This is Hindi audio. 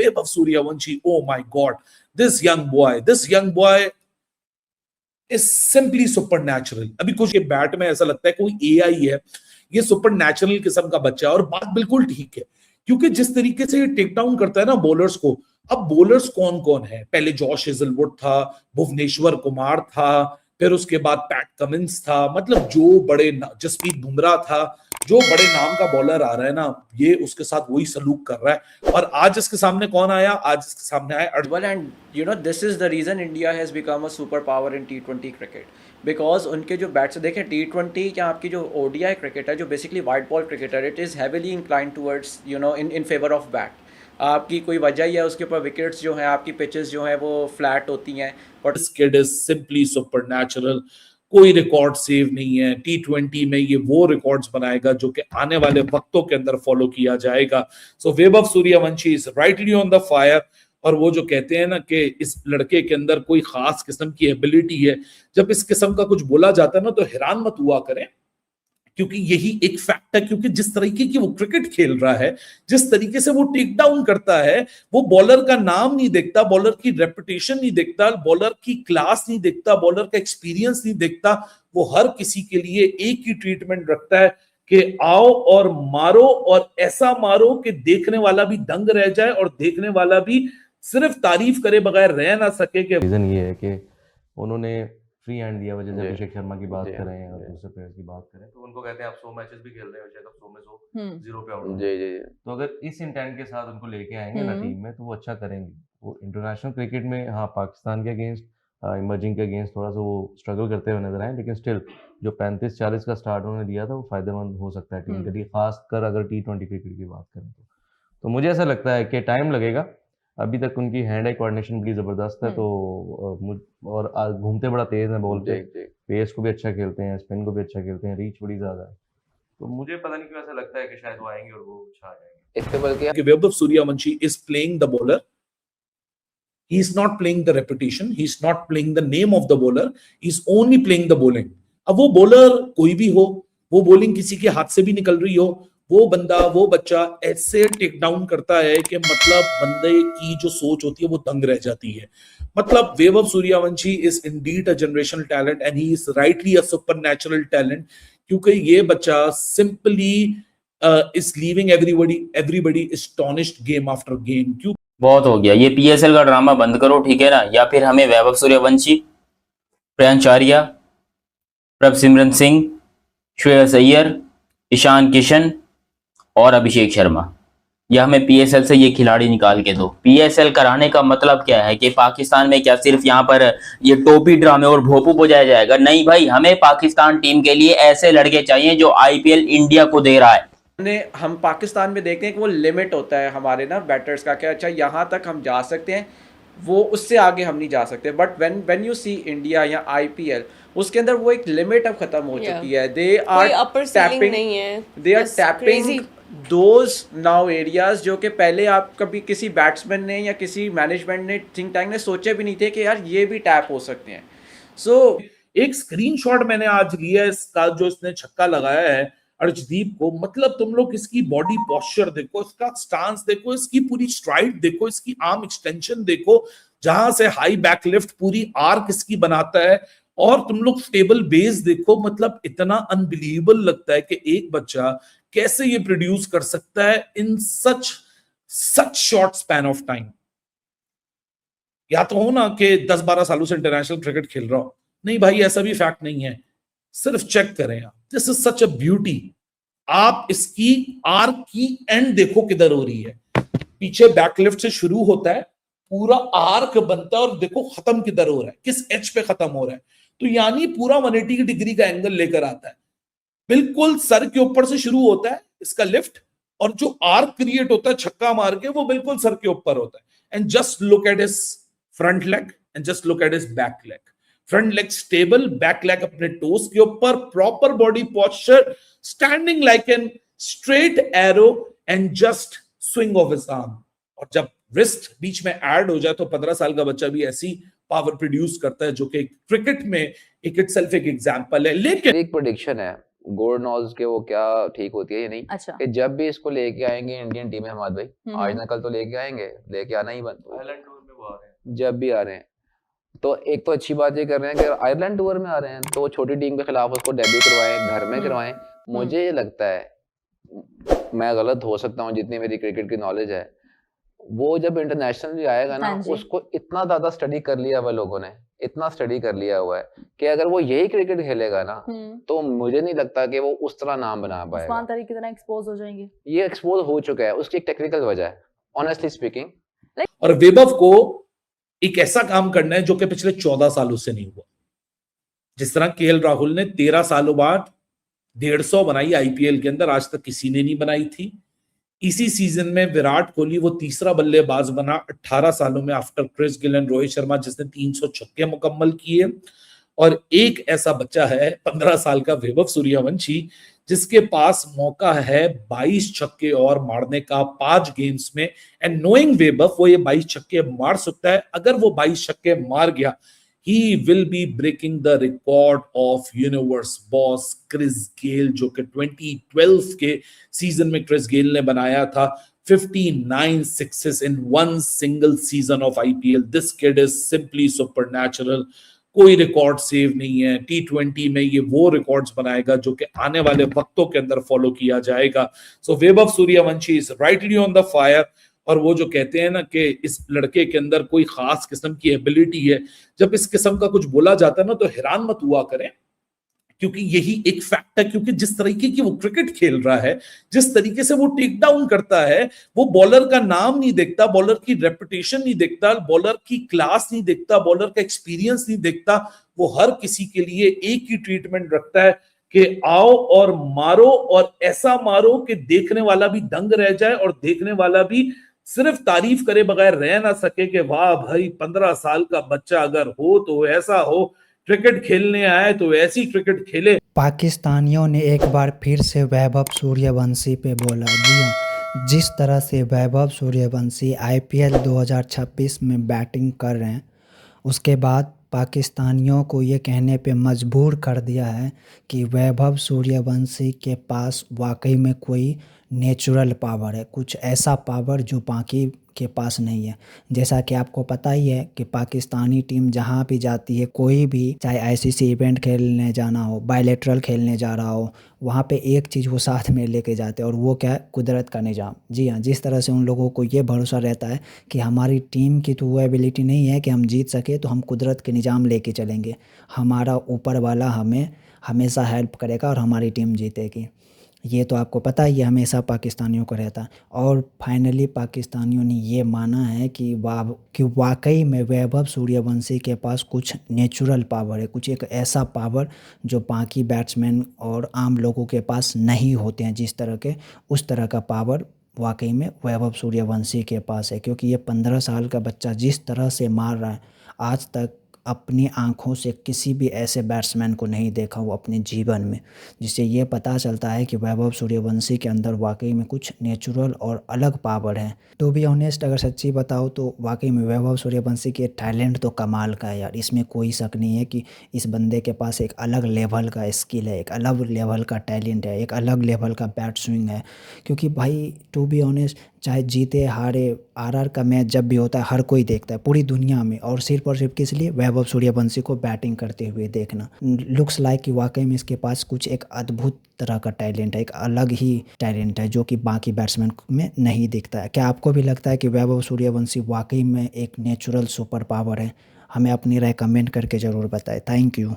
Vaibhav Suryavanshi, oh my God, this young boy is simply supernatural. अभी कुछ ये बैट में ऐसा लगता है कोई एआई है, ये सुपरनैचुरल किस्म का बच्चा है। और बात बिल्कुल ठीक है, क्योंकि जिस तरीके से ये टेक डाउन करता है ना बॉलर्स को। अब बॉलर्स कौन कौन है? पहले जॉश हेजलवुड था, भुवनेश्वर कुमार था, फिर उसके बाद पैट कमिंस था, मतलब जो बड़े, जसप्रीत बुमराह था, जो बड़े नाम का बॉलर आ रहा है ना, ये उसके साथ वही सलूक कर रहा है। और आज इसके सामने कौन आया? आज इसके सामने आया well, and you know this is the reason India has become a superpower in T20 cricket because उनके जो बैट्स देखें T20 या आपकी जो ODI क्रिकेट है जो बेसिकली वाइट बॉल क्रिकेट है, it is heavily incline towards you know in favour of bat. आपकी कोई वजह ही है उसके ऊपर विकेट्स जो हैं, आपकी पिचेस जो हैं वो फ्लैट होती हैं। But this kid is simply supernatural. कोई रिकॉर्ड सेव नहीं है T20 में, ये वो रिकॉर्ड्स बनाएगा जो कि आने वाले वक्तों के अंदर फॉलो किया जाएगा। So Vaibhav Suryavanshi is rightly on the fire. और वो जो कहते हैं ना कि इस लड़के के अंदर कोई खास किस्म की एबिलिटी है, जब इस किस्म का कुछ बोला जाता है ना तो हैरान मत हुआ करें, क्योंकि यही एक फैक्ट है। क्योंकि जिस तरीके की वो क्रिकेट खेल रहा है, जिस तरीके से वो टेक डाउन करता है, वो बॉलर का नाम नहीं देखता, बॉलर की रेपुटेशन नहीं देखता, बॉलर की क्लास नहीं देखता, बॉलर का एक्सपीरियंस नहीं देखता। वो हर किसी के लिए एक ही ट्रीटमेंट रखता है कि आओ और मारो, और ऐसा मारो कि देखने वाला भी दंग रह जाए और देखने वाला भी सिर्फ तारीफ करे बगैर रह ना सके। कि रीजन ये है कि उन्होंने फ्री हैंड दिया वजह से अभिषेक शर्मा की बात करें और दूसरे प्लेयर्स की बात करें तो उनको कहते हैं आप 100 मैचेस भी खेल रहे हो, शायद आप 100 में 100 जीरो पे आउट हो। तो अगर इस इंटेंट के साथ उनको लेके आएंगे ना टीम में तो वो अच्छा करेंगे। वो इंटरनेशनल क्रिकेट में हाँ पाकिस्तान के अगेंस्ट, इमर्जिंग के अगेंस्ट थोड़ा सा वो स्ट्रगल करते हुए नजर आए, लेकिन स्टिल जो 35-40 का स्टार्ट उन्होंने दिया था वो फायदेमंद हो सकता है टीम के लिए, खासकर अगर T20 क्रिकेट की बात करें तो मुझे ऐसा लगता है कि टाइम लगेगा। अभी तक उनकी हैंड आई कोऑर्डिनेशन बड़ी जबरदस्त है, तो और घूमते बड़ा तेज है बॉल पे, पेस को भी अच्छा खेलते हैं, स्पिन को भी अच्छा खेलते हैं, रीच बड़ी ज्यादा है। तो मुझे पता नहीं क्यों ऐसा लगता है कि शायद वो आएंगे और वो अच्छा आ जाएंगे। इससे बल्कि Vaibhav Suryavanshi is playing the bowler, he is not playing the reputation, he is not playing the name of the bowler, he is only playing the bowling। अब वो बॉलर कोई भी हो, वो बॉलिंग किसी के हाथ से भी निकल रही हो, वो बंदा, वो बच्चा ऐसे टेक डाउन करता है कि मतलब बंदे की जो सोच होती है वो दंग रह जाती है। मतलब Vaibhav Suryavanshi is indeed a generational talent and he is rightly a supernatural talent, क्योंकि ये बच्चा simply is leaving everybody astonished game after game. क्यों? बहुत हो गया, ये PSL का ड्रामा बंद करो, ठीक है ना? या फिर हमें वैभव सूर्यवंशी, प्रियांश आर्या, प्रभसिमरन सिंह, श्रेयस अय्यर, ईशान किशन और अभिषेक शर्मा, या हमें PSL से ये खिलाड़ी निकाल के दो। PSL कराने का मतलब क्या है कि पाकिस्तान में क्या सिर्फ यहाँ पर ये टोपी ड्रामे और भोपू बजाया जाएगा? नहीं भाई, हमें पाकिस्तान टीम के लिए ऐसे लड़के चाहिए जो IPL इंडिया को दे रहा है। हम पाकिस्तान में देखते हैं कि वो लिमिट होता है हमारे ना बैटर्स का, क्या अच्छा यहाँ तक हम जा सकते हैं, वो उससे आगे हम नहीं जा सकते। But when you see India या IPL, उसके अंदर वो एक लिमिट अब खत्म हो चुकी है। They are tapping those now areas जो कि पहले आप कभी किसी बैट्समैन ने या किसी मैनेजमेंट ने, थिंक टैंक ने सोचे भी नहीं थे कि यार ये भी टैप हो सकते हैं। सो एक स्क्रीनशॉट मैंने आज लिया इसका, जो इसने छक्का लगाया है अर्शदीप को। मतलब तुम लोग इसकी बॉडी पोस्चर देखो, इसका स्टांस देखो, इसकी पूरी स्ट्राइड देखो, इसकी आर्म एक्सटेंशन देखो, जहां से हाई बैक लिफ्ट पूरी आर्क इसकी बनाता है, और तुम लोग स्टेबल बेस देखो। मतलब इतना अनबिलीवेबल लगता है कि एक बच्चा कैसे ये प्रोड्यूस कर सकता है इन सच शॉर्ट स्पैन ऑफ टाइम। या तो हो ना कि 10-12 सालों से इंटरनेशनल क्रिकेट खेल रहा हो, नहीं भाई ऐसा भी फैक्ट नहीं है। सिर्फ चेक करें आप, this is such a beauty. आप इसकी आर्क की एंड देखो किधर हो रही है, पीछे बैकलिफ्ट से शुरू होता है, पूरा आर्क बनता है, और देखो खत्म किधर हो रहा है, किस एज पे खत्म हो रहा है। तो यानी पूरा 180 डिग्री का एंगल लेकर आता है। बिल्कुल सर के ऊपर से शुरू होता है इसका लिफ्ट, और जो आर्क क्रिएट होता है छक्का मार के, वो बिल्कुल सर के ऊपर होता है। And just look at his front leg and just look at his back leg. Front leg stable, back leg अपने टोस के ऊपर, proper body posture, standing like an straight arrow and just swing of his arm. और जब रिस्ट बीच में ऐड हो जाए तो 15 साल का बच्चा भी ऐसी पावर प्रोड्यूस करता है, जो कि क्रिकेट में एक इटसेल्फ एक एग्जांपल है। लेकिन एक प्रेडिक्शन है गोडनॉज के वो क्या ठीक होती है या नहीं, अच्छा कि जब भी इसको लेके आएंगे इंडियन टीम में हमाद भाई, आज ना कल तो लेके आएंगे, लेके आना ही बनता आयरलैंड टूर में वो आ रहे हैं, जब भी आ रहे हैं। तो एक तो अच्छी बात ये कर रहे हैं कि आयरलैंड टूर में आ रहे हैं तो वो छोटी टीम के खिलाफ उसको डेब्यू करवाएं, घर में करवाएं। मुझे ये लगता है, मैं गलत हो सकता हूँ, जितनी मेरी क्रिकेट की नॉलेज है, वो जब इंटरनेशनल भी आएगा ना, हाँ जी। उसको इतना ज्यादा स्टडी कर लिया हुआ लोगों ने, इतना स्टडी कर लिया हुआ है कि अगर वो यही क्रिकेट खेलेगा ना, तो मुझे नहीं लगता कि वो उस तरह नाम बना पाएगा। उस्मान तारिक की तरह एक्सपोज हो जाएंगे। ये एक्सपोज हो चुका है, उसकी एक टेक्निकल वजह है, ऑनेस्टली स्पीकिंग। और वैभव को एक ऐसा काम करना है जो कि पिछले 14 सालों से नहीं हुआ। जिस तरह केएल राहुल ने 13 सालों बाद 150 बनाई आईपीएल के अंदर, आज तक किसी ने नहीं बनाई थी। इसी सीजन में विराट कोहली वो तीसरा बल्लेबाज बना 18 सालों में, after Chris Gayle and Rohit Sharma, जिसने 300 छक्के मुकम्मल किए। और एक ऐसा बच्चा है 15 साल का वैभव सूर्यवंशी, जिसके पास मौका है 22 छक्के और मारने का 5 गेम्स में। एंड नोइंग वैभव, वो ये 22 छक्के मार सकता है। अगर वो 22 छक्के मार गया, he will be breaking the record of universe boss Chris Gayle, जो कि 2012 के सीजन में क्रिस गेल ने बनाया था। 59 sixes in one single season of IPL. This kid is simply supernatural. कोई रिकॉर्ड सेव नहीं है। T20 में ये वो रिकॉर्ड्स बनाएगा जो कि आने वाले वक्तों के अंदर फॉलो किया जाएगा। So Vaibhav Suryavanshi is rightly on the fire. और वो जो कहते हैं ना कि इस लड़के के अंदर कोई खास किस्म की एबिलिटी है, जब इस किस्म का कुछ बोला जाता है ना, तो हैरान मत हुआ करें, क्योंकि यही एक फैक्ट है। क्योंकि जिस तरीके की वो क्रिकेट खेल रहा है, जिस तरीके से वो टेक डाउन करता है, वो बॉलर का नाम नहीं देखता, बॉलर की रेपुटेशन नहीं देखता, बॉलर की क्लास नहीं देखता, बॉलर का एक्सपीरियंस नहीं देखता। वो हर किसी के लिए एक ही ट्रीटमेंट रखता है कि आओ और मारो, और ऐसा मारो कि देखने वाला भी दंग रह जाए और देखने वाला भी सिर्फ तारीफ करे बगैर रह ना सके कि वाह भाई 15 साल का बच्चा अगर हो तो ऐसा हो, क्रिकेट खेलने आए तो ऐसी क्रिकेट खेले। पाकिस्तानियों ने एक बार फिर से वैभव सूर्यवंशी पे बोला। जी हाँ, जिस तरह से वैभव सूर्यवंशी आईपीएल 2026 में बैटिंग कर रहे हैं, उसके बाद पाकिस्तानियों को ये कहने पे मजबूर कर दिया है कि वैभव सूर्यवंशी के पास वाकई में कोई नेचुरल पावर है, कुछ ऐसा पावर जो बाकी के पास नहीं है। जैसा कि आपको पता ही है कि पाकिस्तानी टीम जहाँ भी जाती है, कोई भी चाहे आईसीसी इवेंट खेलने जाना हो, बायलैटरल खेलने जा रहा हो, वहाँ पे एक चीज़ वो साथ में लेके जाते हैं, और वो क्या है? कुदरत का निज़ाम। जी हाँ, जिस तरह से उन लोगों को ये भरोसा रहता है कि हमारी टीम की तो वो एबिलिटी नहीं है कि हम जीत सके, तो हम कुदरत के निज़ाम लेके चलेंगे, हमारा ऊपर वाला हमें हमेशा हेल्प करेगा और हमारी टीम जीतेगी। ये तो आपको पता ही है, हमेशा पाकिस्तानियों को रहता है। और फाइनली पाकिस्तानियों ने ये माना है कि वाकई में वैभव सूर्यवंशी के पास कुछ नेचुरल पावर है, कुछ एक ऐसा पावर जो बाकी बैट्समैन और आम लोगों के पास नहीं होते हैं जिस तरह के, उस तरह का पावर वाकई में वैभव सूर्यवंशी के पास है। क्योंकि ये 15 साल का बच्चा जिस तरह से मार रहा है, आज तक अपनी आंखों से किसी भी ऐसे बैट्समैन को नहीं देखा वो अपने जीवन में, जिससे ये पता चलता है कि वैभव सूर्यवंशी के अंदर वाकई में कुछ नेचुरल और अलग पावर है। टू बी ऑनेस्ट, अगर सच्ची बताओ तो वाकई में वैभव सूर्यवंशी के टैलेंट तो कमाल का है यार, इसमें कोई शक नहीं है कि इस बंदे के पास एक अलग लेवल का स्किल है, एक अलग लेवल का टैलेंट है, एक अलग लेवल का बैट स्विंग है। क्योंकि भाई टू बी ऑनेस्ट, चाहे जीते हारे, आरआर का मैच जब भी होता है हर कोई देखता है पूरी दुनिया में, और सिर्फ किस लिए? वैभव सूर्यवंशी को बैटिंग करते हुए देखना। लुक्स लाइक कि वाकई में इसके पास कुछ एक अद्भुत तरह का टैलेंट है, एक अलग ही टैलेंट है जो कि बाकी बैट्समैन में नहीं दिखता है। क्या आपको भी लगता है कि वैभव सूर्यवंशी वाकई में एक नेचुरल सुपर पावर है? हमें अपनी राय कमेंट करके ज़रूर बताएं। Thank you.